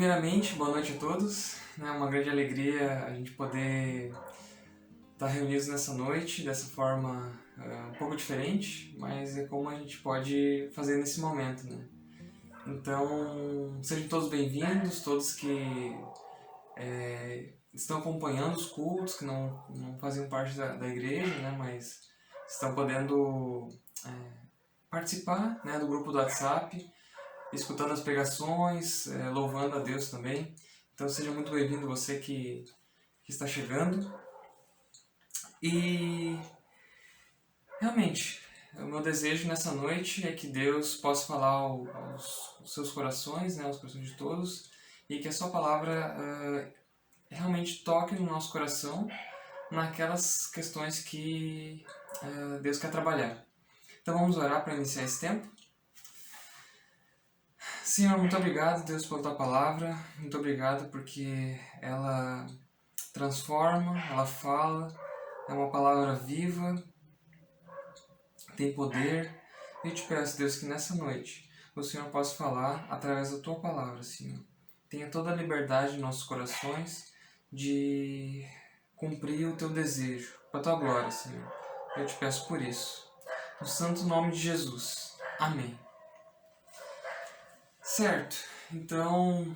Primeiramente, boa noite a todos. É uma grande alegria a gente poder estar reunidos nessa noite, dessa forma um pouco diferente, mas é como a gente pode fazer nesse momento, né? Então, sejam todos bem-vindos, todos que estão acompanhando os cultos, que não faziam parte da igreja, né? Mas estão podendo participar, né, do grupo do WhatsApp, escutando as pregações, louvando a Deus também. Então seja muito bem-vindo você que está chegando. E realmente, o meu desejo nessa noite é que Deus possa falar aos seus corações, né, aos corações de todos, e que a sua palavra realmente toque no nosso coração naquelas questões que Deus quer trabalhar. Então vamos orar para iniciar esse tempo. Senhor, muito obrigado, Deus, pela tua palavra. Muito obrigado porque ela transforma, ela fala, é uma palavra viva, tem poder. Eu te peço, Deus, que nessa noite o Senhor possa falar através da tua palavra, Senhor. Tenha toda a liberdade em nossos corações de cumprir o teu desejo, para a tua glória, Senhor. Eu te peço por isso. No santo nome de Jesus. Amém. Certo, então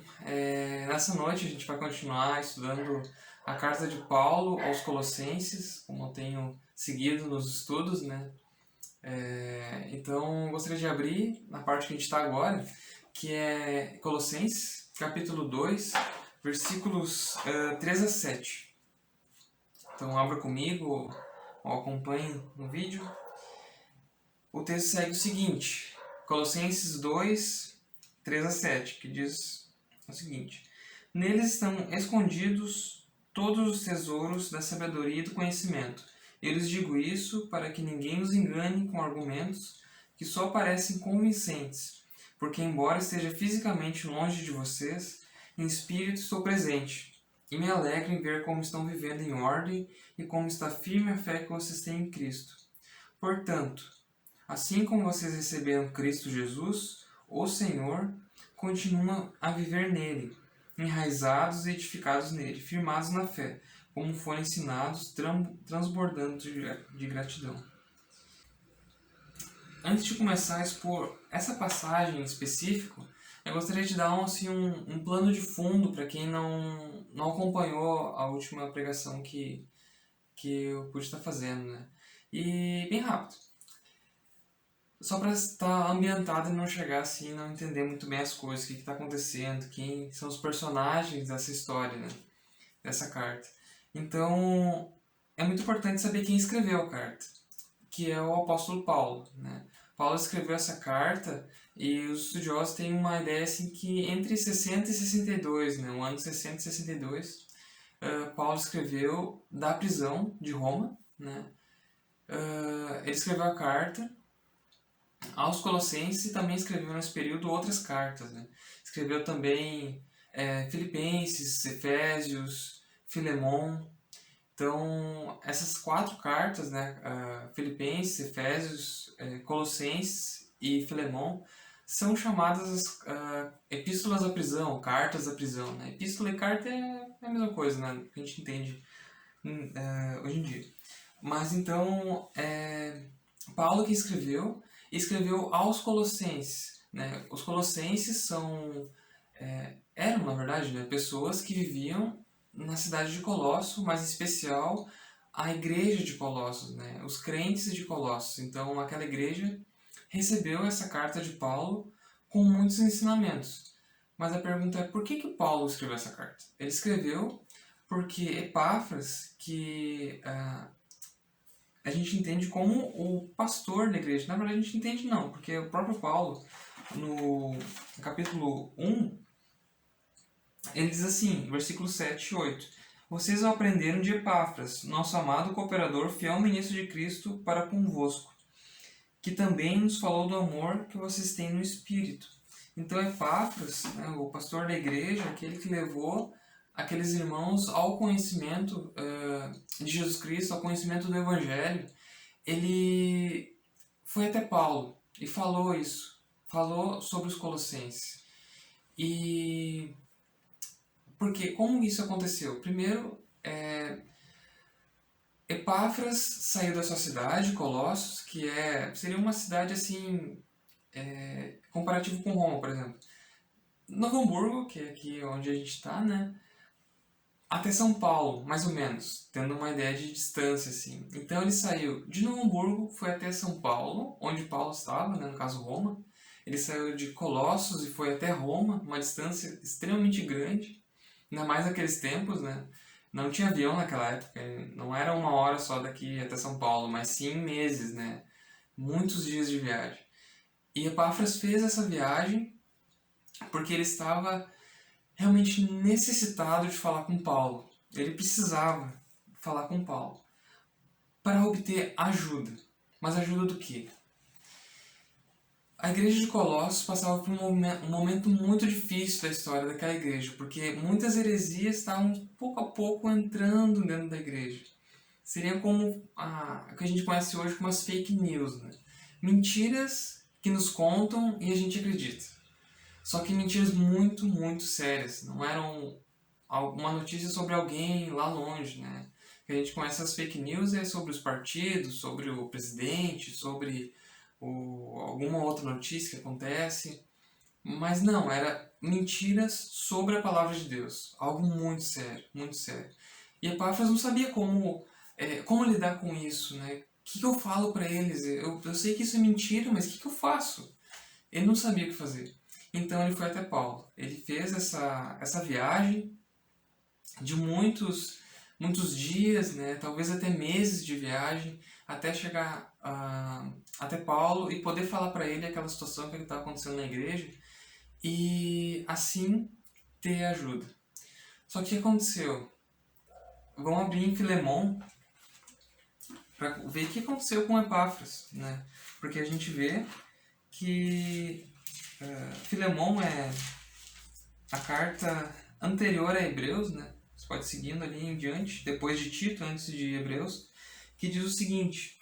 nessa noite a gente vai continuar estudando a carta de Paulo aos Colossenses, como eu tenho seguido nos estudos, né? Então gostaria de abrir na parte que a gente está agora, que é Colossenses, capítulo 2, versículos 3 a 7. Então abra comigo ou acompanhe no vídeo. O texto segue o seguinte, Colossenses 2, 3 a 7, que diz o seguinte: Neles estão escondidos todos os tesouros da sabedoria e do conhecimento. Eu lhes digo isso para que ninguém os engane com argumentos que só parecem convincentes, porque embora esteja fisicamente longe de vocês, em espírito estou presente, e me alegro em ver como estão vivendo em ordem e como está firme a fé que vocês têm em Cristo. Portanto, assim como vocês receberam Cristo Jesus, o Senhor, continuam a viver nele, enraizados e edificados nele, firmados na fé, como foram ensinados, transbordando de gratidão. Antes de começar a expor essa passagem em específico, eu gostaria de dar um plano de fundo para quem não acompanhou a última pregação que eu pude estar fazendo, né? E bem rápido. Só para estar ambientado e não chegar assim e não entender muito bem as coisas, o que está acontecendo, quem são os personagens dessa história, né? Dessa carta. Então, é muito importante saber quem escreveu a carta, que é o apóstolo Paulo, né? Paulo escreveu essa carta e os estudiosos têm uma ideia assim que entre 60 e 62, né? O ano 60 e 62, Paulo escreveu da prisão de Roma, né? Ele escreveu a carta aos Colossenses e também escreveu nesse período outras cartas, né? Escreveu também Filipenses, Efésios, Filemon. Então, essas 4 cartas, né, Filipenses, Efésios, Colossenses e Filemon, são chamadas epístolas da prisão, cartas da prisão. Né? Epístola e carta é a mesma coisa, né, que a gente entende hoje em dia. Mas então, Paulo que escreveu aos Colossenses. Né? Os Colossenses eram, na verdade, né, pessoas que viviam na cidade de Colosso, mas em especial a igreja de Colossos, né? Os crentes de Colossos. Então, aquela igreja recebeu essa carta de Paulo com muitos ensinamentos. Mas a pergunta é, por que Paulo escreveu essa carta? Ele escreveu porque Epáfras, que a gente entende como o pastor da igreja. Na verdade, a gente entende não, porque o próprio Paulo, no capítulo 1, ele diz assim, versículos 7 e 8: Vocês o aprenderam de Epáfras, nosso amado cooperador, fiel ministro de Cristo para convosco, que também nos falou do amor que vocês têm no Espírito. Então Epáfras, né, o pastor da igreja, aquele que levou aqueles irmãos ao conhecimento de Jesus Cristo, ao conhecimento do Evangelho, ele foi até Paulo e falou isso, falou sobre os Colossenses. E Porque como isso aconteceu? Primeiro, Epáfras saiu da sua cidade, Colossos, que seria uma cidade assim, comparativo com Roma, por exemplo. Novo Hamburgo, que é aqui onde a gente está, né? Até São Paulo, mais ou menos, tendo uma ideia de distância, assim. Então ele saiu de Novo Hamburgo, foi até São Paulo, onde Paulo estava, né, no caso Roma. Ele saiu de Colossos e foi até Roma, uma distância extremamente grande, ainda mais naqueles tempos, né? Não tinha avião naquela época, não era uma hora só daqui até São Paulo, mas sim meses, né? Muitos dias de viagem. E Epáfras fez essa viagem porque ele estava realmente necessitado de falar com Paulo. Ele precisava falar com Paulo para obter ajuda. Mas ajuda do quê? A igreja de Colossos passava por um momento muito difícil da história daquela igreja, porque muitas heresias estavam pouco a pouco entrando dentro da igreja. Seria como o que a gente conhece hoje como as fake news, né? Mentiras que nos contam e a gente acredita. Só que mentiras muito, muito sérias. Não eram uma notícia sobre alguém lá longe, né? Que a gente conhece as fake news é sobre os partidos, sobre o presidente, sobre alguma outra notícia que acontece. Mas não, era mentiras sobre a palavra de Deus. Algo muito sério, muito sério. E Epáfras não sabia como lidar com isso, né? O que eu falo para eles? Eu sei que isso é mentira, mas o que eu faço? Ele não sabia o que fazer. Então ele foi até Paulo. Ele fez essa viagem de muitos dias, né? Talvez até meses de viagem, até chegar até Paulo e poder falar para ele aquela situação que estava acontecendo na igreja e assim ter ajuda. Só que o que aconteceu? Vamos abrir em Filemon para ver o que aconteceu com Epáfras, né? Porque a gente vê que Filemon é a carta anterior a Hebreus, né? Você pode ir seguindo ali em diante, depois de Tito, antes de Hebreus, que diz o seguinte,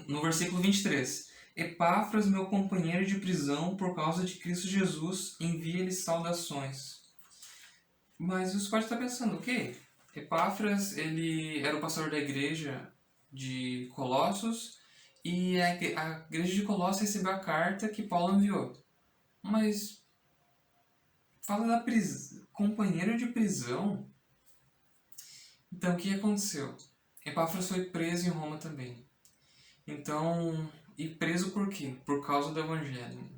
no versículo 23. Epáfras, meu companheiro de prisão, por causa de Cristo Jesus, envia-lhe saudações. Mas você pode estar pensando, ok, Epáfras, ele era o pastor da igreja de Colossos, e a igreja de Colossos recebeu a carta que Paulo enviou. Mas fala da companheiro de prisão. Então o que aconteceu? Epáfras foi preso em Roma também. Então, e preso por quê? Por causa do evangelho.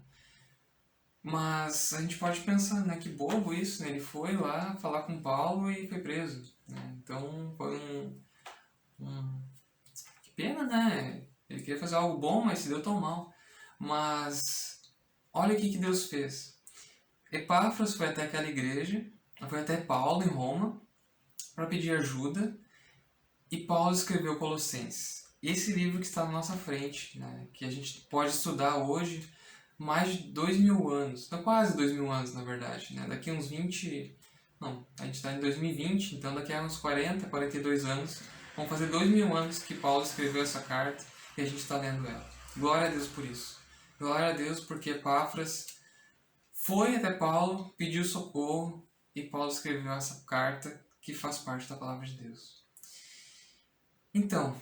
Mas a gente pode pensar, né, que bobo isso, né? Ele foi lá falar com Paulo e foi preso, né? Então foi que pena, né? Ele queria fazer algo bom, mas se deu tão mal. Mas olha o que Deus fez. Epáfras foi até aquela igreja, foi até Paulo em Roma para pedir ajuda, e Paulo escreveu Colossenses. Esse livro que está na nossa frente, né, que a gente pode estudar hoje, mais de 2000 anos, não, quase 2000 anos na verdade, né, daqui a uns 20, não, a gente está em 2020, então daqui a uns 40, 42 anos, vão fazer 2000 anos que Paulo escreveu essa carta e a gente está lendo ela. Glória a Deus por isso. Glória a Deus porque Epáfras foi até Paulo, pediu socorro e Paulo escreveu essa carta que faz parte da palavra de Deus. Então,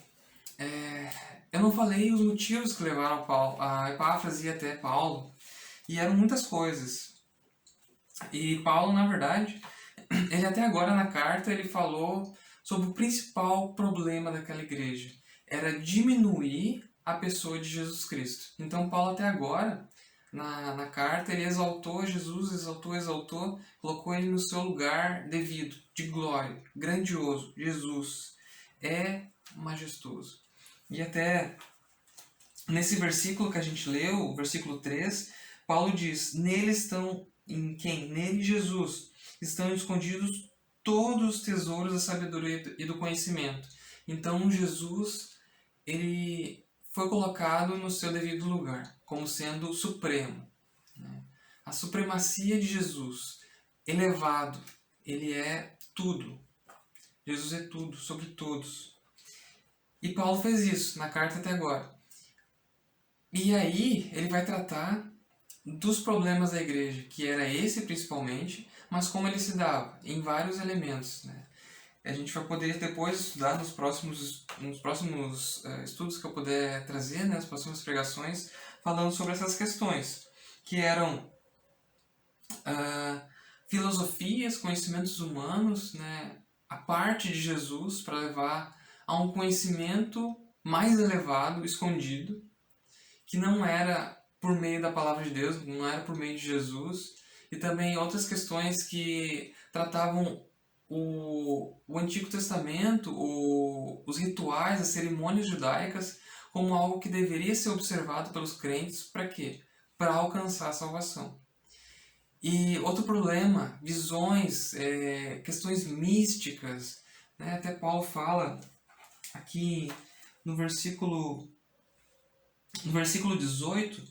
eu não falei os motivos que levaram a Epáfras ir até Paulo, e eram muitas coisas. E Paulo, na verdade, ele até agora na carta ele falou sobre o principal problema daquela igreja. Era diminuir a pessoa de Jesus Cristo. Então Paulo até agora, na carta, ele exaltou Jesus, exaltou, colocou ele no seu lugar devido, de glória, grandioso. Jesus é majestoso. E até nesse versículo que a gente leu, o versículo 3, Paulo diz, nele estão, em quem? Nele, Jesus, estão escondidos todos os tesouros da sabedoria e do conhecimento. Então Jesus, ele foi colocado no seu devido lugar, como sendo o supremo. Né? A supremacia de Jesus, elevado, ele é tudo. Jesus é tudo, sobre todos. E Paulo fez isso na carta até agora. E aí ele vai tratar dos problemas da igreja, que era esse principalmente, mas como ele se dava, em vários elementos, né? A gente vai poder depois estudar nos próximos estudos que eu puder trazer, né, nas próximas pregações, falando sobre essas questões, que eram filosofias, conhecimentos humanos, né, a parte de Jesus para levar a um conhecimento mais elevado, escondido, que não era por meio da palavra de Deus, não era por meio de Jesus, e também outras questões que tratavam o Antigo Testamento, os rituais, as cerimônias judaicas, como algo que deveria ser observado pelos crentes, para quê? Para alcançar a salvação. E outro problema, visões, questões místicas, né? Até Paulo fala aqui no versículo 18,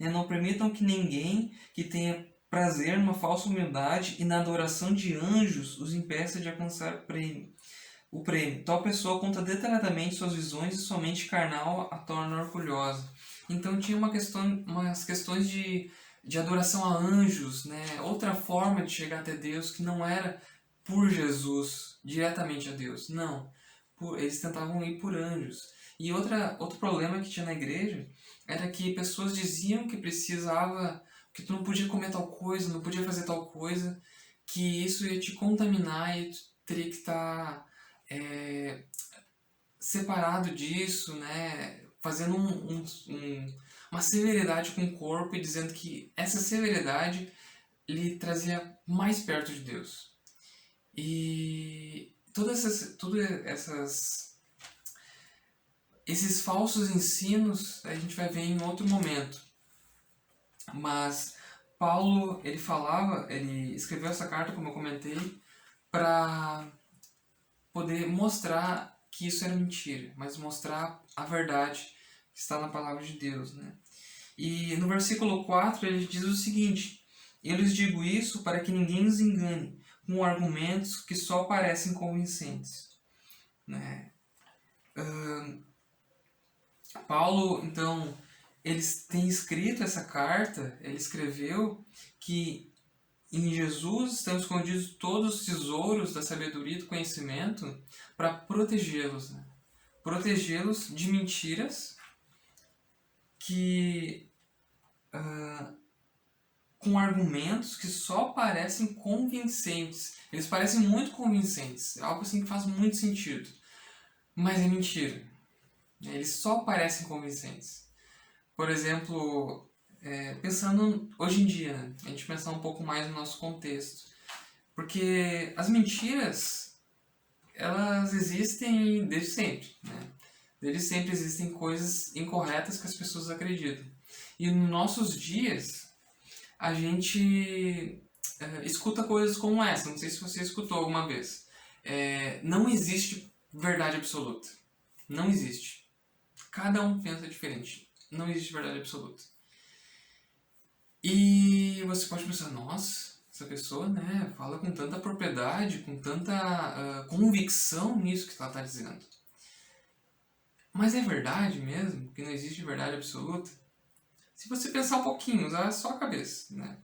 né? Não permitam que ninguém que tenha prazer numa falsa humildade e na adoração de anjos os impeça de alcançar o prêmio. Tal pessoa conta detalhadamente suas visões e sua mente carnal a torna orgulhosa. Então tinha umas questões de adoração a anjos, né? Outra forma de chegar até Deus que não era por Jesus, diretamente a Deus. Não. Eles tentavam ir por anjos. E outro problema que tinha na igreja era que pessoas diziam que precisava, que tu não podia comer tal coisa, não podia fazer tal coisa, que isso ia te contaminar e tu teria que estar separado disso, né? Fazendo uma severidade com o corpo e dizendo que essa severidade lhe trazia mais perto de Deus. E esses falsos ensinos a gente vai ver em outro momento. Mas Paulo, ele escreveu essa carta, como eu comentei, para poder mostrar que isso era mentira, mas mostrar a verdade que está na palavra de Deus, né? E no versículo 4 ele diz o seguinte: eu lhes digo isso para que ninguém os engane com argumentos que só parecem convincentes, né? Paulo, então, ele tem escrito essa carta, ele escreveu que em Jesus estão escondidos todos os tesouros da sabedoria e do conhecimento para protegê-los, né? Protegê-los de mentiras que com argumentos que só parecem convincentes. Eles parecem muito convincentes, algo assim que faz muito sentido, mas é mentira. Eles só parecem convincentes. Por exemplo, pensando hoje em dia, né? A gente pensar um pouco mais no nosso contexto. Porque as mentiras, elas existem desde sempre, né? Desde sempre existem coisas incorretas que as pessoas acreditam. E nos nossos dias, a gente escuta coisas como essa. Não sei se você escutou alguma vez. Não existe verdade absoluta. Não existe. Cada um pensa diferente. Não existe verdade absoluta. E você pode pensar, nossa, essa pessoa, né, fala com tanta propriedade, com tanta convicção nisso que ela está dizendo. Mas é verdade mesmo que não existe verdade absoluta? Se você pensar um pouquinho, usar só a cabeça, né?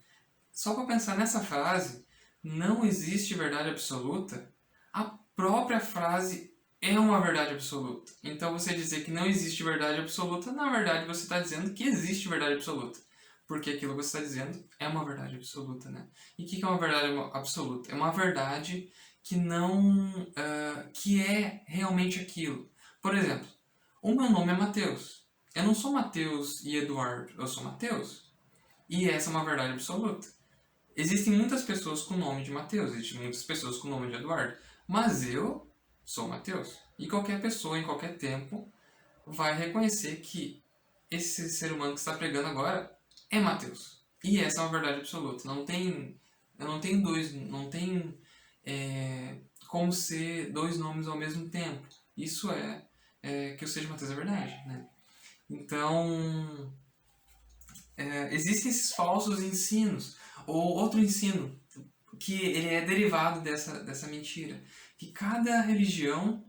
Só para pensar nessa frase, não existe verdade absoluta, a própria frase é uma verdade absoluta. Então você dizer que não existe verdade absoluta, na verdade você está dizendo que existe verdade absoluta. Porque aquilo que você está dizendo é uma verdade absoluta, né? E o que é uma verdade absoluta? É uma verdade que não... que é realmente aquilo. Por exemplo, o meu nome é Mateus. Eu não sou Mateus e Eduardo, eu sou Mateus. E essa é uma verdade absoluta. Existem muitas pessoas com o nome de Mateus, existem muitas pessoas com o nome de Eduardo, mas eu sou Mateus. E qualquer pessoa, em qualquer tempo, vai reconhecer que esse ser humano que está pregando agora é Mateus. E essa é uma verdade absoluta. Não tem como ser dois nomes ao mesmo tempo. Isso que eu seja Mateus é verdade, né? Então, existem esses falsos ensinos. Ou outro ensino, que ele é derivado dessa mentira. Que cada religião,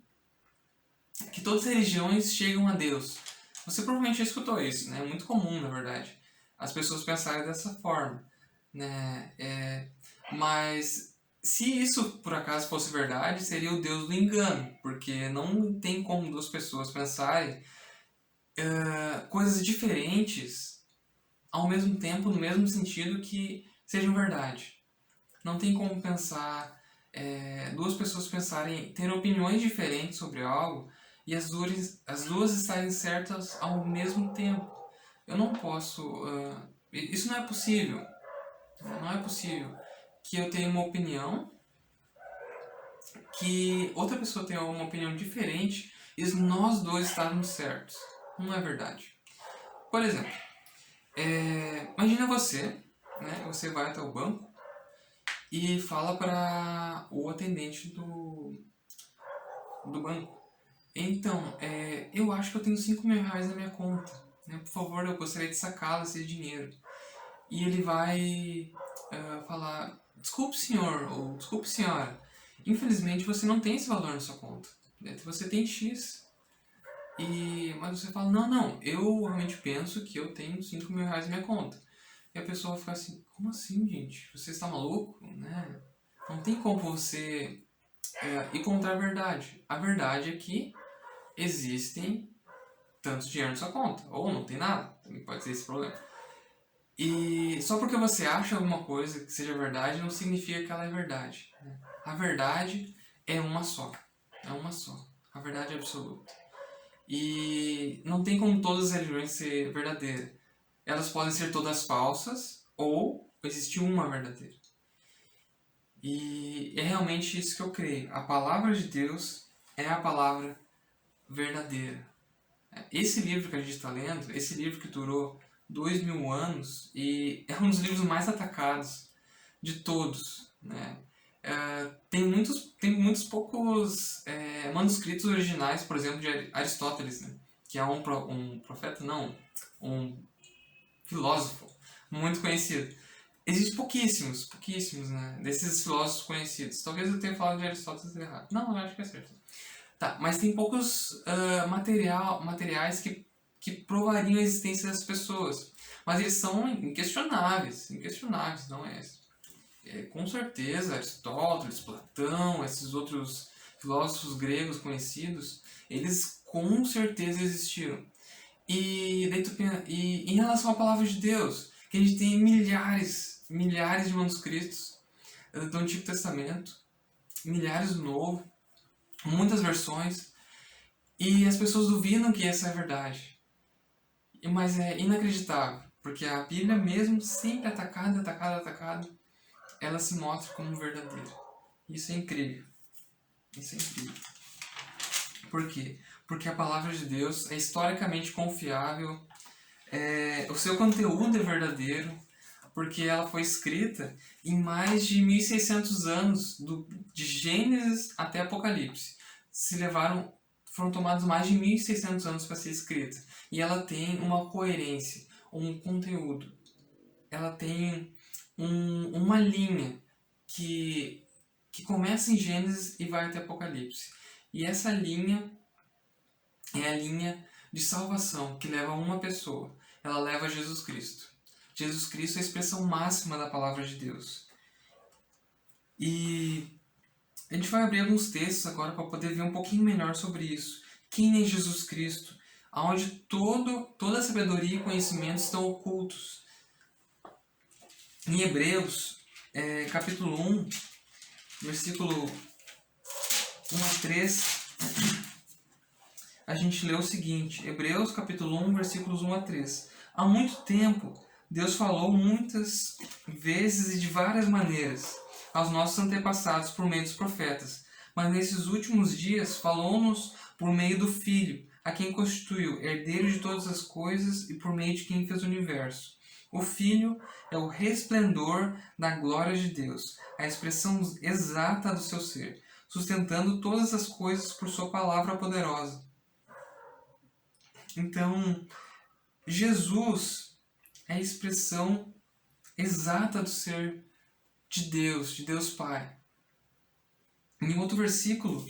que todas as religiões chegam a Deus. Você provavelmente já escutou isso, né? É muito comum, na verdade. as pessoas pensarem dessa forma, né? Mas se isso por acaso fosse verdade, seria o Deus do engano, porque não tem como duas pessoas pensarem coisas diferentes ao mesmo tempo, no mesmo sentido que sejam verdade. Não tem como pensar duas pessoas pensarem, ter opiniões diferentes sobre algo e as duas estarem certas ao mesmo tempo. Eu não posso. Isso não é possível. Não é possível que eu tenha uma opinião, que outra pessoa tenha uma opinião diferente e nós dois estarmos certos. Não é verdade. Por exemplo, imagina você, né? Você vai até o banco e fala para o atendente do banco. Então, eu acho que eu tenho 5 mil reais na minha conta. Né? Por favor, eu gostaria de sacá-lo esse dinheiro. E ele vai falar, desculpe senhor, ou desculpe senhora, infelizmente você não tem esse valor na sua conta. Você tem X. Mas você fala, não, eu realmente penso que eu tenho 5 mil reais na minha conta. E a pessoa vai ficar assim, como assim, gente? Você está maluco? Né? Não tem como você ir contra a verdade. A verdade é que existem tantos dinheiro na sua conta. Ou não tem nada. Também pode ser esse problema. E só porque você acha alguma coisa que seja verdade, não significa que ela é verdade. Né? A verdade é uma só. É uma só. A verdade é absoluta. E não tem como todas as religiões ser verdadeiras. Elas podem ser todas falsas ou existe uma verdadeira. E é realmente isso que eu creio. A palavra de Deus é a palavra verdadeira. Esse livro que a gente está lendo, esse livro que durou 2000 anos e é um dos livros mais atacados de todos, né? Tem muitos poucos manuscritos originais, por exemplo, de Aristóteles, né? Que é um profeta, não, um filósofo muito conhecido. Existem pouquíssimos, né? Desses filósofos conhecidos. Talvez eu tenha falado de Aristóteles errado. Não, eu acho que é certo. Tá, mas tem poucos materiais que provariam a existência das pessoas. Mas eles são inquestionáveis, não é? Com certeza, Aristóteles, Platão, esses outros filósofos gregos conhecidos, eles com certeza existiram. E em relação à palavra de Deus, que a gente tem milhares de manuscritos do Antigo Testamento, milhares do Novo, muitas versões, e as pessoas duvidam que essa é a verdade. Mas é inacreditável, porque a Bíblia mesmo, sempre atacada, ela se mostra como verdadeira. Isso é incrível. Isso é incrível. Por quê? Porque a palavra de Deus é historicamente confiável, o seu conteúdo é verdadeiro, porque ela foi escrita em mais de 1600 anos, de Gênesis até Apocalipse. Foram tomados mais de 1600 anos para ser escrita. E ela tem uma coerência, um conteúdo. Ela tem uma linha que começa em Gênesis e vai até Apocalipse. E essa linha é a linha de salvação que leva a uma pessoa. Ela leva a Jesus Cristo. Jesus Cristo é a expressão máxima da palavra de Deus. E a gente vai abrir alguns textos agora para poder ver um pouquinho melhor sobre isso. Quem é Jesus Cristo? Onde toda a sabedoria e conhecimento estão ocultos. Em Hebreus, capítulo 1, versículo 1 a 3, a gente lê o seguinte. Hebreus, capítulo 1, versículos 1 a 3. Há muito tempo, Deus falou muitas vezes e de várias maneiras aos nossos antepassados por meio dos profetas. Mas nesses últimos dias falou-nos por meio do Filho, a quem constituiu herdeiro de todas as coisas e por meio de quem fez o universo. O Filho é o resplendor da glória de Deus, a expressão exata do seu ser, sustentando todas as coisas por sua palavra poderosa. Então, Jesus é a expressão exata do ser de Deus Pai. Em outro versículo,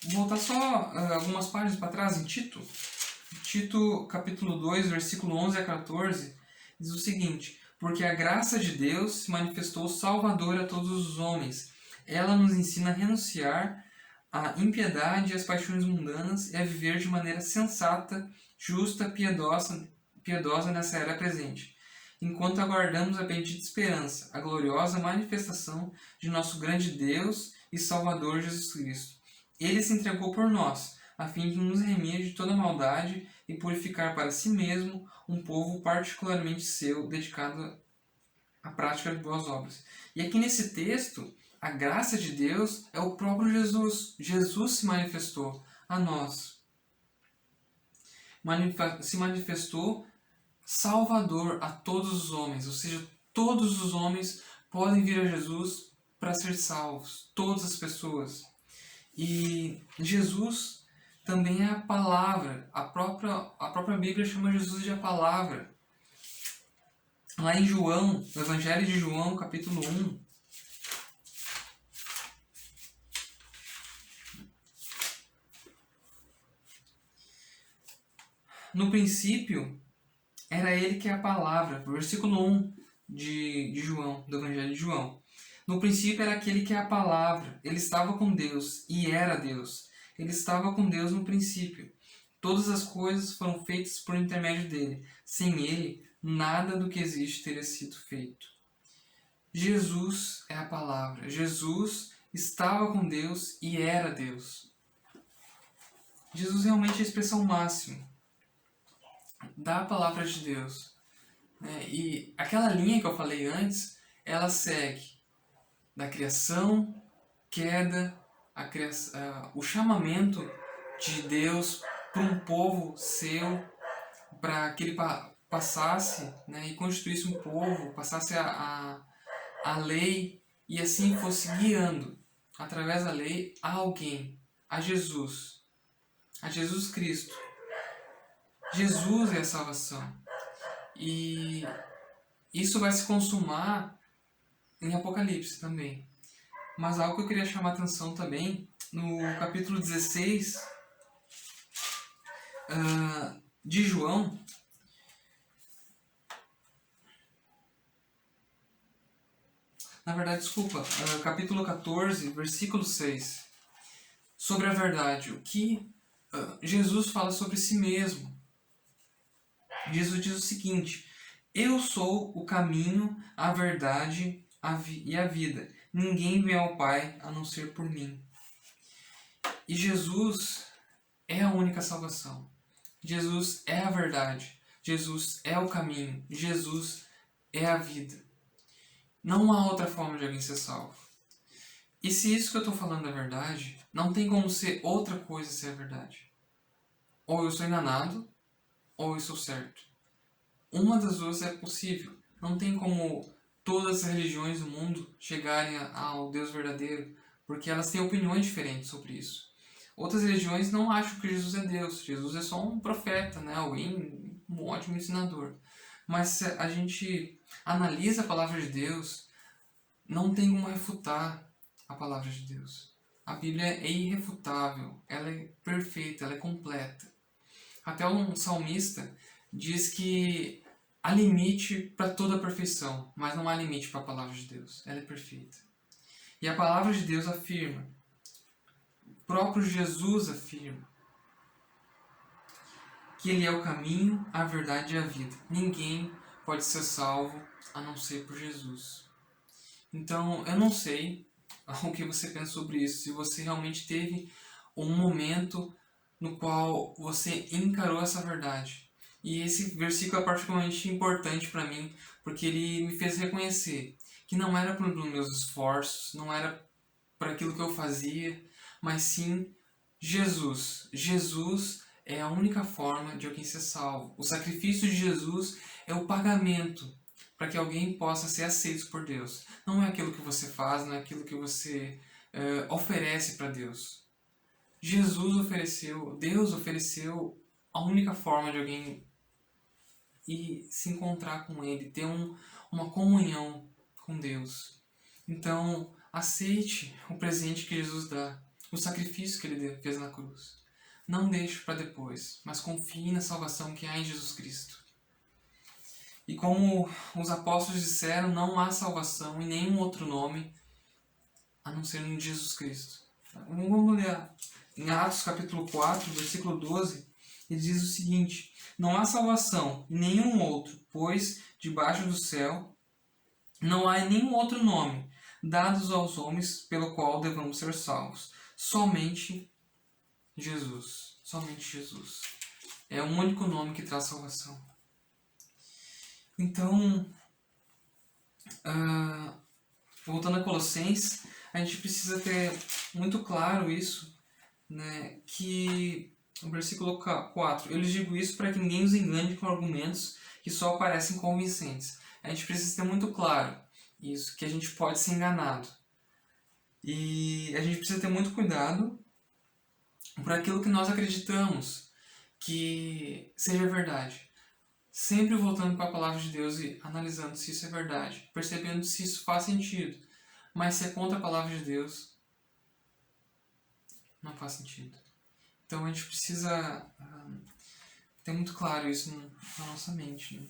vou voltar só algumas páginas para trás, em Tito, Tito, capítulo 2, versículo 11 a 14, diz o seguinte: porque a graça de Deus se manifestou salvadora a todos os homens. Ela nos ensina a renunciar à impiedade e às paixões mundanas e a viver de maneira sensata, justa, piedosa nessa era presente, enquanto aguardamos a bendita esperança, a gloriosa manifestação de nosso grande Deus e Salvador Jesus Cristo. Ele se entregou por nós, a fim de nos remir de toda maldade e purificar para si mesmo um povo particularmente seu, dedicado à prática de boas obras. E aqui nesse texto, a graça de Deus é o próprio Jesus. Jesus se manifestou a nós. Se manifestou Salvador a todos os homens, ou seja, todos os homens podem vir a Jesus para ser salvos, todas as pessoas. E Jesus também é a palavra, a própria Bíblia chama Jesus de a palavra. Lá em João, no Evangelho de João, capítulo 1, no princípio era ele que é a palavra, versículo 1 de João, do Evangelho de João. No princípio era aquele que é a palavra, ele estava com Deus e era Deus. Ele estava com Deus no princípio. Todas as coisas foram feitas por intermédio dele. Sem ele, nada do que existe teria sido feito. Jesus é a palavra. Jesus estava com Deus e era Deus. Jesus realmente é a expressão máxima da palavra de Deus. E aquela linha que eu falei antes, ela segue da criação, queda, o chamamento de Deus para um povo seu, para que ele passasse, e constituísse um povo, passasse a lei e assim fosse guiando, através da lei, a alguém, a Jesus Cristo. Jesus é a salvação. E isso vai se consumar em Apocalipse também. Mas algo que eu queria chamar a atenção também, no capítulo 16 de João, capítulo 14, versículo 6, sobre a verdade, o que Jesus fala sobre si mesmo. Jesus diz o seguinte: eu sou o caminho, a verdade e a vida. Ninguém vem ao Pai a não ser por mim. E Jesus é a única salvação. Jesus é a verdade. Jesus é o caminho. Jesus é a vida. Não há outra forma de alguém ser salvo. E se isso que eu estou falando é verdade, não tem como ser outra coisa ser a verdade. Ou eu sou enganado, ou eu sou certo. Uma das duas é possível. Não tem como todas as religiões do mundo chegarem ao Deus verdadeiro, porque elas têm opiniões diferentes sobre isso. Outras religiões não acham que Jesus é Deus. Jesus é só um profeta, alguém, um ótimo ensinador. Mas se a gente analisa a palavra de Deus, não tem como refutar a palavra de Deus. A Bíblia é irrefutável, ela é perfeita, ela é completa. Até um salmista diz que há limite para toda a perfeição, mas não há limite para a palavra de Deus. Ela é perfeita. E a palavra de Deus afirma, o próprio Jesus afirma, que Ele é o caminho, a verdade e a vida. Ninguém pode ser salvo a não ser por Jesus. Então, eu não sei o que você pensa sobre isso, se você realmente teve um momento no qual você encarou essa verdade. E esse versículo é particularmente importante para mim, porque ele me fez reconhecer que não era por meus esforços, não era por aquilo que eu fazia, mas sim Jesus. Jesus é a única forma de alguém ser salvo. O sacrifício de Jesus é o pagamento para que alguém possa ser aceito por Deus. Não é aquilo que você faz, não é aquilo que você oferece para Deus. Deus ofereceu a única forma de alguém ir se encontrar com Ele, ter uma comunhão com Deus. Então, aceite o presente que Jesus dá, o sacrifício que Ele fez na cruz. não deixe para depois, mas confie na salvação que há em Jesus Cristo. E como os apóstolos disseram, não há salvação em nenhum outro nome a não ser em Jesus Cristo. Vamos ler em Atos capítulo 4, versículo 12, ele diz o seguinte: não há salvação em nenhum outro, pois debaixo do céu não há nenhum outro nome dados aos homens pelo qual devamos ser salvos. Somente Jesus. Somente Jesus. É o único nome que traz salvação. Então, voltando a Colossenses, a gente precisa ter muito claro isso, né, que no versículo 4, eu lhes digo isso para que ninguém os engane com argumentos que só parecem convincentes. A gente precisa ter muito claro isso, que a gente pode ser enganado. E a gente precisa ter muito cuidado por aquilo que nós acreditamos que seja verdade. Sempre voltando para a palavra de Deus e analisando se isso é verdade, percebendo se isso faz sentido. Mas se é contra a palavra de Deus, não faz sentido. Então a gente precisa ter muito claro isso na nossa mente. Né?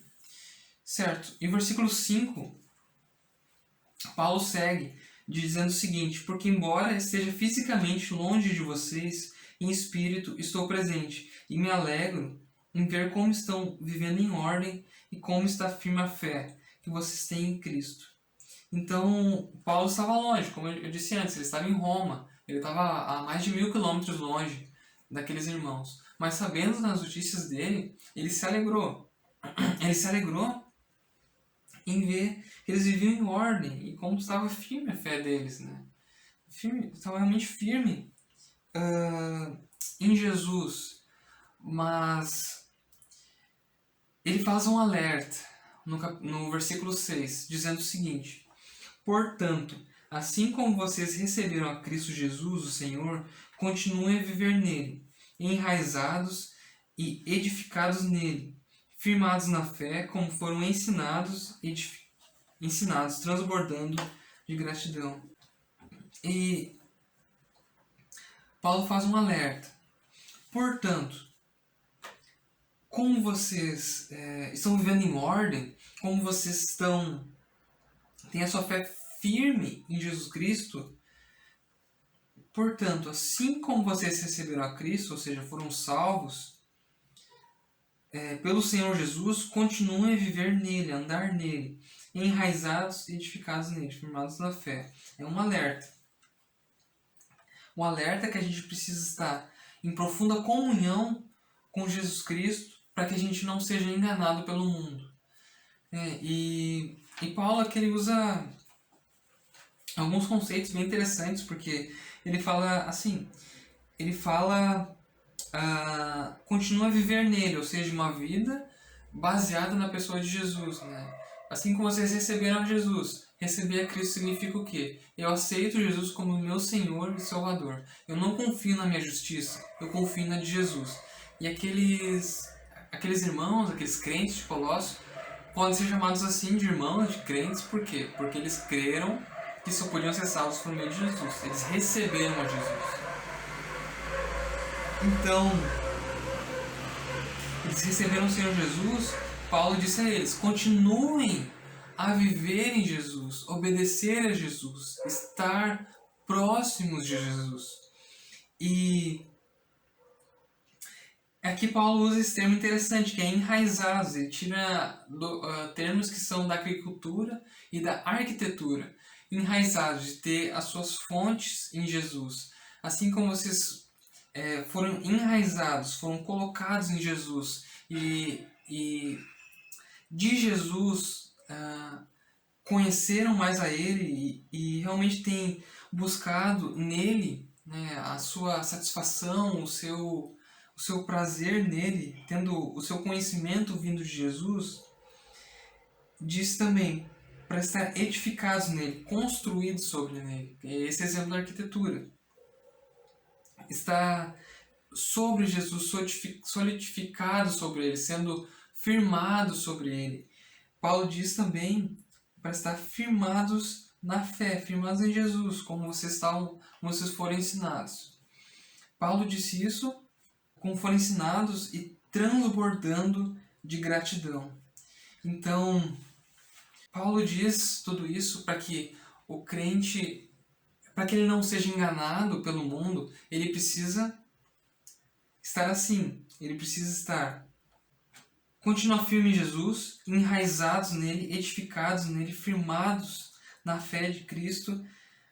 Certo. E o versículo 5, Paulo segue dizendo o seguinte: porque embora esteja fisicamente longe de vocês, em espírito estou presente e me alegro em ver como estão vivendo em ordem e como está firme a fé que vocês têm em Cristo. Então, Paulo estava longe, como eu disse antes, ele estava em Roma, ele estava a mais de 1.000 quilômetros longe daqueles irmãos. Mas sabendo das notícias dele, ele se alegrou. Ele se alegrou em ver que eles viviam em ordem e como estava firme a fé deles, né? Estava realmente firme em Jesus. Mas ele faz um alerta no versículo 6, dizendo o seguinte: portanto, assim como vocês receberam a Cristo Jesus, o Senhor, continuem a viver nele, enraizados e edificados nele, firmados na fé, como foram ensinados, transbordando de gratidão. E Paulo faz um alerta. Portanto, como vocês estão vivendo em ordem, como vocês têm a sua fé firme em Jesus Cristo, portanto, assim como vocês receberam a Cristo, ou seja, foram salvos, pelo Senhor Jesus, continuem a viver nele, a andar nele, enraizados e edificados nele, firmados na fé. É um alerta. Um alerta que a gente precisa estar em profunda comunhão com Jesus Cristo para que a gente não seja enganado pelo mundo. E Paulo aqui ele usa alguns conceitos bem interessantes, porque ele fala assim, ele fala continua a viver nele, ou seja, uma vida baseada na pessoa de Jesus, né? Assim como vocês receberam Jesus, receber a Cristo significa o quê? Eu aceito Jesus como meu Senhor e Salvador. Eu não confio na minha justiça, eu confio na de Jesus. E aqueles irmãos, aqueles crentes de Colossos, podem ser chamados assim de irmãos, de crentes, por quê? Porque eles creram que só podiam ser salvos por meio de Jesus. Eles receberam a Jesus. Então, eles receberam o Senhor Jesus. Paulo disse a eles: continuem a viver em Jesus, obedecer a Jesus, estar próximos de Jesus. E aqui Paulo usa esse termo interessante, que é enraizados. Ele tira termos que são da agricultura e da arquitetura. Enraizados, de ter as suas fontes em Jesus. Assim como vocês foram enraizados, foram colocados em Jesus e de Jesus conheceram mais a Ele e realmente têm buscado nele, né, a sua satisfação, o seu prazer nele, tendo o seu conhecimento vindo de Jesus, diz também para estar edificados nele, construídos sobre nele. Esse é exemplo da arquitetura. Está sobre Jesus, solidificado sobre ele, sendo firmado sobre ele. Paulo diz também para estar firmados na fé, firmados em Jesus, como vocês foram ensinados. Paulo disse isso como foram ensinados e transbordando de gratidão. Então, Paulo diz tudo isso para que o crente, para que ele não seja enganado pelo mundo, ele precisa estar assim, ele precisa estar continuar firme em Jesus, enraizados nele, edificados nele, firmados na fé de Cristo,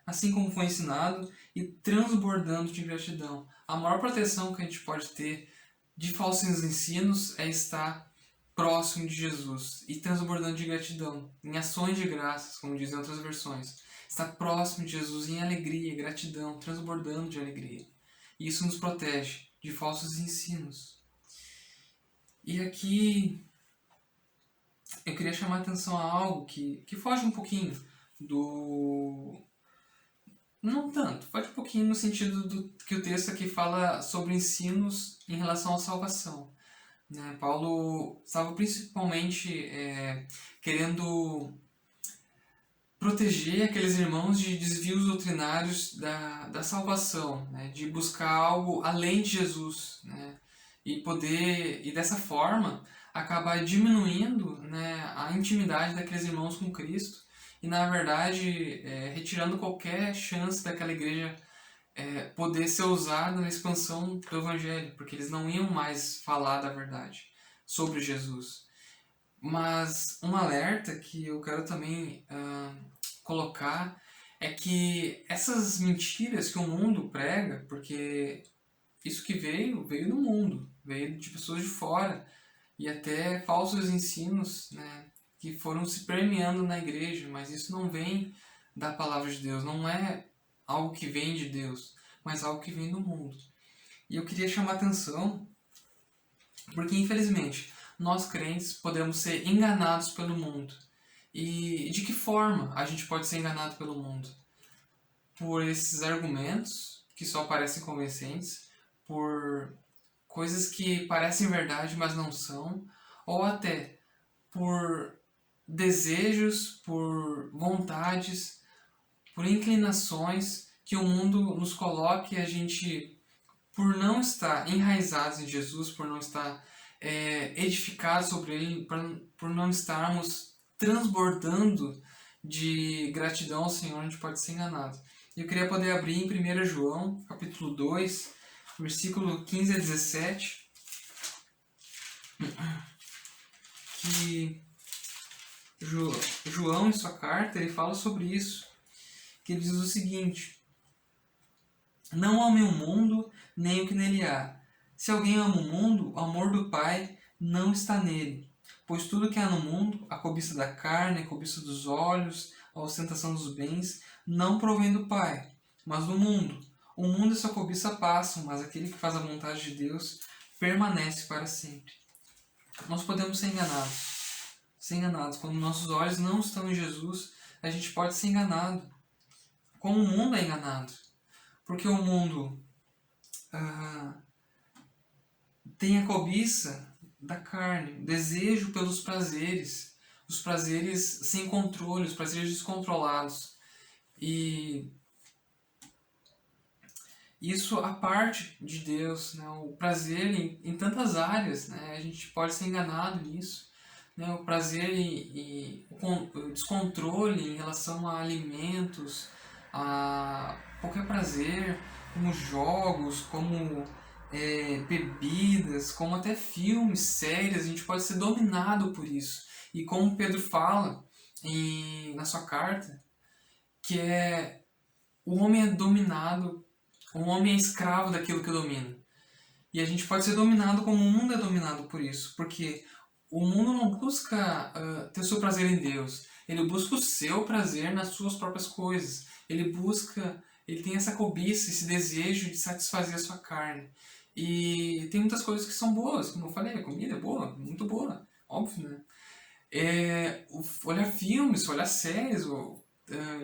assim como foi ensinado, e transbordando de gratidão. A maior proteção que a gente pode ter de falsos ensinos é estar próximo de Jesus e transbordando de gratidão, em ações de graças, como dizem outras versões. Estar próximo de Jesus em alegria, gratidão, transbordando de alegria. E isso nos protege de falsos ensinos. E aqui eu queria chamar a atenção a algo que foge um pouquinho do... Não tanto, foge um pouquinho no sentido do que o texto aqui fala sobre ensinos em relação à salvação. Né? Paulo estava principalmente querendo proteger aqueles irmãos de desvios doutrinários da salvação, né? De buscar algo além de Jesus, né? E dessa forma acabar diminuindo, né, a intimidade daqueles irmãos com Cristo e, na verdade, retirando qualquer chance daquela igreja poder ser usada na expansão do Evangelho, porque eles não iam mais falar da verdade sobre Jesus. Mas um alerta que eu quero também colocar é que essas mentiras que o mundo prega, porque isso que veio do mundo, veio de pessoas de fora, e até falsos ensinos, né, que foram se permeando na igreja, mas isso não vem da palavra de Deus, não é algo que vem de Deus, mas algo que vem do mundo. E eu queria chamar a atenção, porque infelizmente nós crentes podemos ser enganados pelo mundo. E de que forma a gente pode ser enganado pelo mundo? Por esses argumentos que só parecem convincentes, por coisas que parecem verdade, mas não são, ou até por desejos, por vontades, por inclinações que o mundo nos coloque e a gente, por não estar enraizados em Jesus, por não estar edificados sobre Ele, por não estarmos transbordando de gratidão ao Senhor, a gente pode ser enganado. Eu queria poder abrir em 1 João, capítulo 2, versículo 15 a 17, que João, em sua carta, ele fala sobre isso, que ele diz o seguinte: não amem o mundo, nem o que nele há. Se alguém ama o mundo, o amor do Pai não está nele. Pois tudo que há no mundo, a cobiça da carne, a cobiça dos olhos, a ostentação dos bens, não provém do Pai, mas do mundo. O mundo e sua cobiça passam, mas aquele que faz a vontade de Deus permanece para sempre. Nós podemos ser enganados. Ser enganados. Quando nossos olhos não estão em Jesus, a gente pode ser enganado. Como o mundo é enganado. Porque o mundo tem a cobiça da carne, o desejo pelos prazeres, os prazeres sem controle, os prazeres descontrolados. E isso a parte de Deus, né? O prazer em tantas áreas, né? A gente pode ser enganado nisso. Né? O prazer e o descontrole em relação a alimentos, a qualquer prazer, como jogos, como bebidas, como até filmes, séries, a gente pode ser dominado por isso. E como Pedro fala na sua carta, que o homem é dominado, o homem é escravo daquilo que domina. E a gente pode ser dominado como o mundo é dominado por isso, porque o mundo não busca ter o seu prazer em Deus, ele busca o seu prazer nas suas próprias coisas. Ele tem essa cobiça, esse desejo de satisfazer a sua carne. E tem muitas coisas que são boas, como eu falei, a comida é boa, muito boa, óbvio, né? Olhar filmes, olhar séries,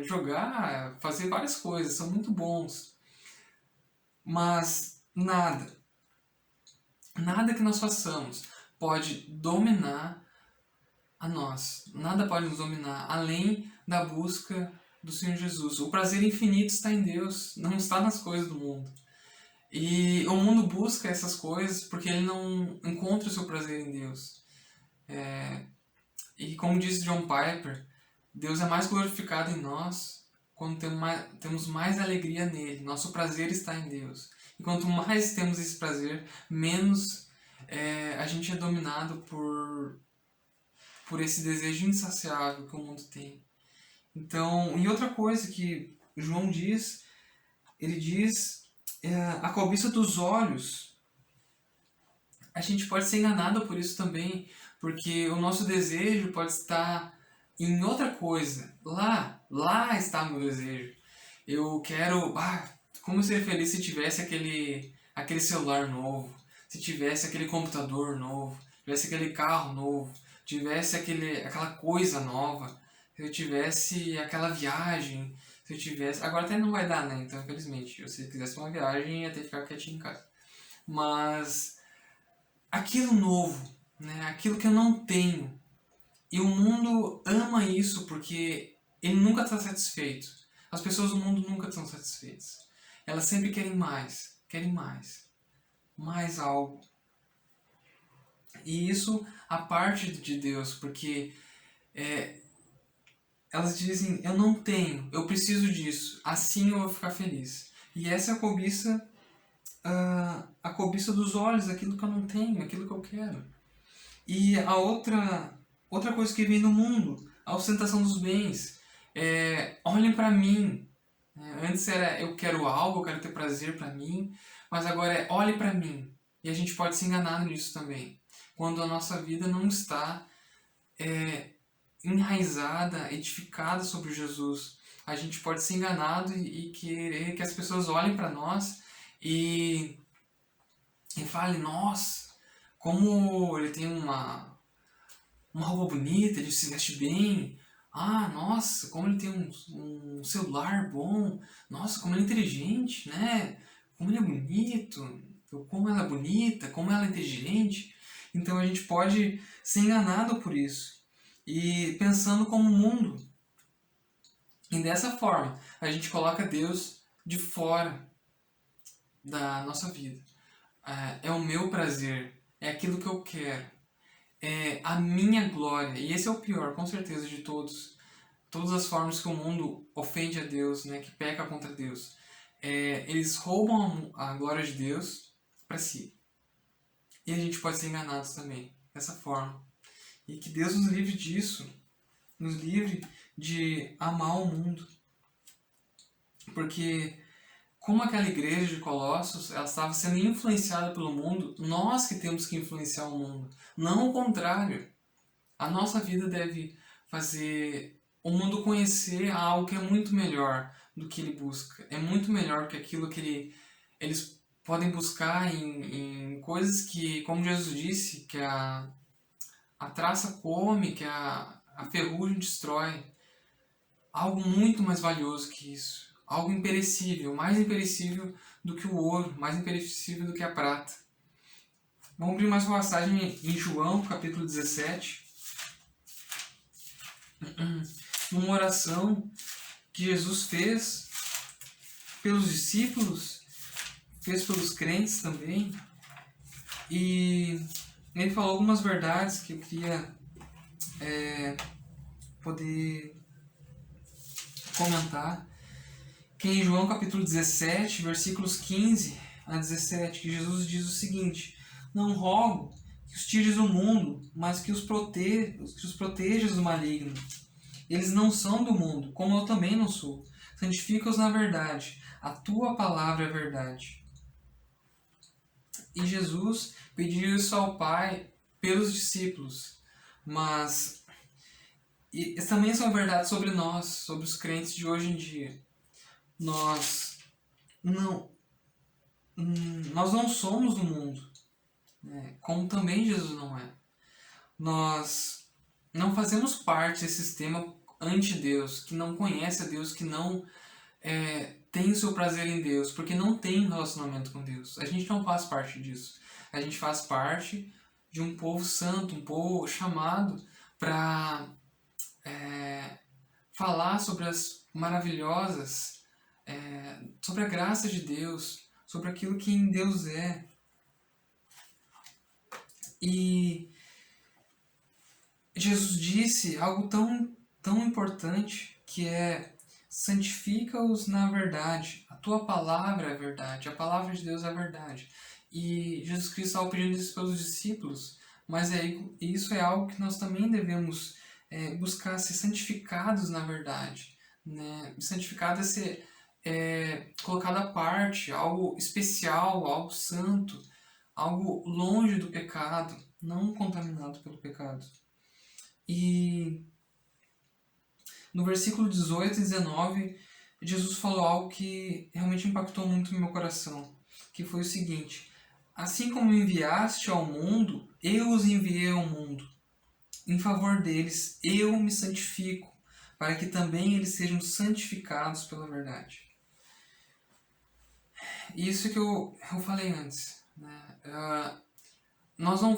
jogar, fazer várias coisas, são muito bons. Mas nada que nós façamos pode dominar a nós. Nada pode nos dominar além da busca do Senhor Jesus. O prazer infinito está em Deus, não está nas coisas do mundo. E o mundo busca essas coisas porque ele não encontra o seu prazer em Deus. E como disse John Piper, Deus é mais glorificado em nós quando temos mais alegria nele. Nosso prazer está em Deus. E quanto mais temos esse prazer, menos a gente é dominado por esse desejo insaciável que o mundo tem. Então, e outra coisa que João diz, ele diz a cobiça dos olhos. A gente pode ser enganado por isso também, porque o nosso desejo pode estar em outra coisa. Lá está o meu desejo. Eu quero, como eu seria feliz se tivesse aquele celular novo, se tivesse aquele computador novo, tivesse aquele carro novo, tivesse aquela coisa nova, se eu tivesse aquela viagem, se eu tivesse... Agora até não vai dar, né? Então, infelizmente, se eu quisesse uma viagem, ia ter que ficar quietinho em casa. Mas aquilo novo, né? Aquilo que eu não tenho. E o mundo ama isso porque ele nunca está satisfeito. As pessoas do mundo nunca estão satisfeitas. Elas sempre querem mais algo. E isso a parte de Deus, porque elas dizem, eu não tenho, eu preciso disso, assim eu vou ficar feliz. E essa é a cobiça dos olhos, aquilo que eu não tenho, aquilo que eu quero. E a outra coisa que vem no mundo, a ostentação dos bens. Olhem para mim. Antes era eu quero algo, eu quero ter prazer para mim, mas agora é olhe para mim. E a gente pode se enganar nisso também. Quando a nossa vida não está enraizada, edificada sobre Jesus, a gente pode ser enganado e querer que as pessoas olhem para nós e falem, nossa, como ele tem uma roupa bonita, ele se veste bem. Ah, nossa, como ele tem um celular bom. Nossa, como ele é inteligente, né? Como ele é bonito. Como ela é bonita, como ela é inteligente. Então a gente pode ser enganado por isso. E pensando como o mundo. E dessa forma, a gente coloca Deus de fora da nossa vida. É o meu prazer, é aquilo que eu quero. É a minha glória. E esse é o pior, com certeza, de todos. Todas as formas que o mundo ofende a Deus, né, que peca contra Deus. Eles roubam a glória de Deus para si. E a gente pode ser enganado também, dessa forma. E que Deus nos livre disso, nos livre de amar o mundo. Porque, como aquela igreja de Colossos, ela estava sendo influenciada pelo mundo, nós que temos que influenciar o mundo, não o contrário. A nossa vida deve fazer o mundo conhecer algo que é muito melhor do que ele busca. É muito melhor que aquilo que eles podem buscar em coisas que, como Jesus disse, que a traça come, que a ferrugem destrói. Algo muito mais valioso que isso. Algo imperecível, mais imperecível do que o ouro, mais imperecível do que a prata. Vamos abrir mais uma passagem em João, capítulo 17. Uma oração que Jesus fez pelos discípulos, fez pelos crentes também. E ele falou algumas verdades que eu queria poder comentar. Que é em João capítulo 17, versículos 15 a 17, que Jesus diz o seguinte: não rogo que os tires do mundo, mas que os protejas do maligno. Eles não são do mundo, como eu também não sou. Santifica-os na verdade. A tua palavra é verdade. E Jesus pediu isso ao Pai pelos discípulos. Mas também são verdades sobre nós, sobre os crentes de hoje em dia. Nós não somos do mundo, né? Como também Jesus não é. Nós não fazemos parte desse sistema anti-Deus, que não conhece a Deus, que não tem o seu prazer em Deus, porque não tem relacionamento com Deus. A gente não faz parte disso. A gente faz parte de um povo santo, um povo chamado para falar sobre as maravilhosas, sobre a graça de Deus, sobre aquilo que em Deus é. E Jesus disse algo tão importante, que é: santifica-os na verdade. A tua palavra é a verdade, a palavra de Deus é a verdade. E Jesus Cristo estava pedindo isso pelos discípulos, mas isso é algo que nós também devemos buscar ser santificados na verdade. Né? Santificado é ser colocado à parte, algo especial, algo santo, algo longe do pecado, não contaminado pelo pecado. E no versículo 18 e 19, Jesus falou algo que realmente impactou muito no meu coração, que foi o seguinte: assim como me enviaste ao mundo, eu os enviei ao mundo. Em favor deles, eu me santifico, para que também eles sejam santificados pela verdade. Isso que eu falei antes, né? Nós não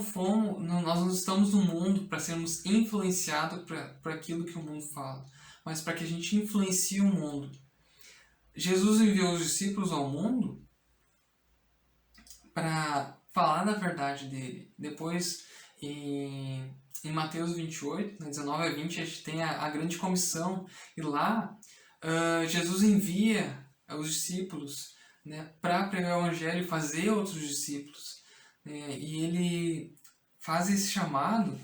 estamos no mundo para sermos influenciados por aquilo que o mundo fala, mas para que a gente influencie o mundo. Jesus enviou os discípulos ao mundo para falar da verdade dele. Depois, em Mateus 28, 19 a 20, a gente tem a grande comissão. E lá, Jesus envia os discípulos, né, para pregar o evangelho e fazer outros discípulos. E ele faz esse chamado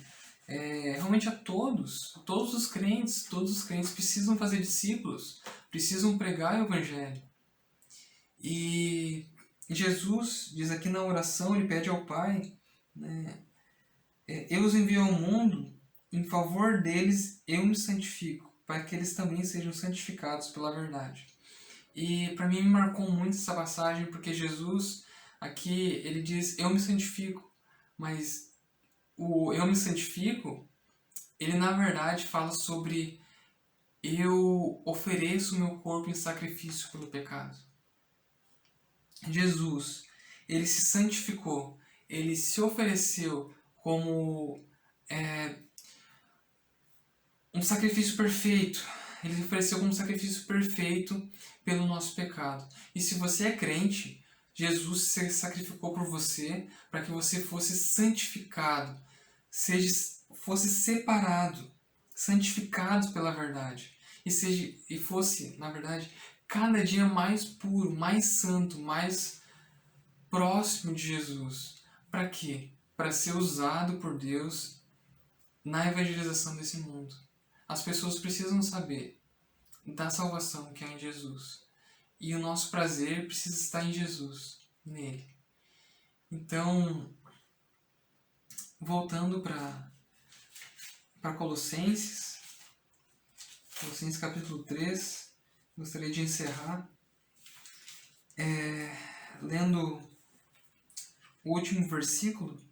realmente a todos os crentes. Todos os crentes precisam fazer discípulos, precisam pregar o evangelho. E Jesus diz aqui na oração, ele pede ao Pai, né, eu os envio ao mundo, em favor deles eu me santifico, para que eles também sejam santificados pela verdade. E para mim me marcou muito essa passagem, porque Jesus aqui ele diz eu me santifico, mas o eu me santifico, ele na verdade fala sobre eu ofereço meu corpo em sacrifício pelo pecado. Jesus, ele se santificou, ele se ofereceu como um sacrifício perfeito. Ele se ofereceu como um sacrifício perfeito pelo nosso pecado. E se você é crente, Jesus se sacrificou por você para que você fosse santificado, fosse separado, santificado pela verdade. E fosse, na verdade, cada dia mais puro, mais santo, mais próximo de Jesus. Para quê? Para ser usado por Deus na evangelização desse mundo. As pessoas precisam saber da salvação que há em Jesus. E o nosso prazer precisa estar em Jesus, nele. Então, voltando para Colossenses capítulo 3, gostaria de encerrar lendo o último versículo,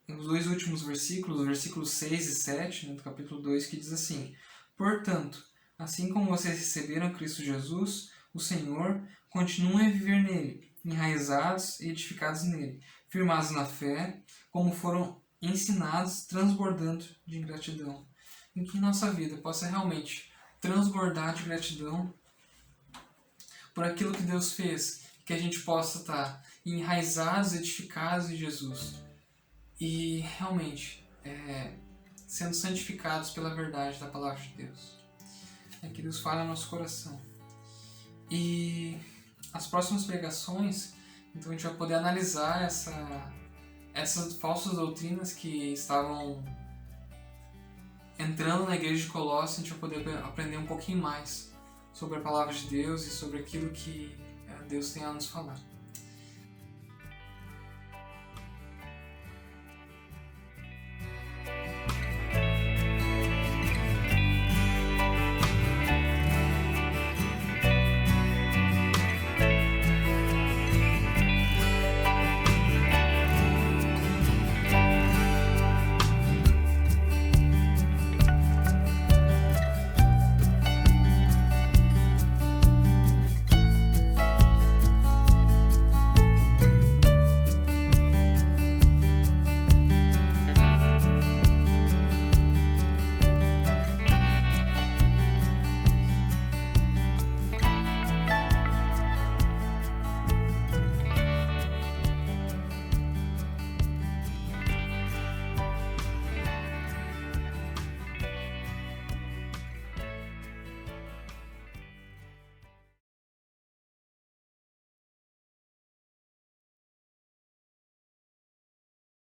os dois últimos versículos, versículos 6 e 7, do capítulo 2, que diz assim: portanto, assim como vocês receberam Cristo Jesus, o Senhor, continuem a viver nele, enraizados e edificados nele, firmados na fé, como foram ensinados, transbordando de gratidão. Em que nossa vida possa realmente transbordar de gratidão por aquilo que Deus fez, que a gente possa estar enraizados, edificados em Jesus e realmente sendo santificados pela verdade da palavra de Deus. Que Deus fale ao nosso coração. E as próximas pregações, então a gente vai poder analisar essas falsas doutrinas que estavam entrando na igreja de Colossos. A gente vai poder aprender um pouquinho mais sobre a palavra de Deus e sobre aquilo que Deus tem a nos falar.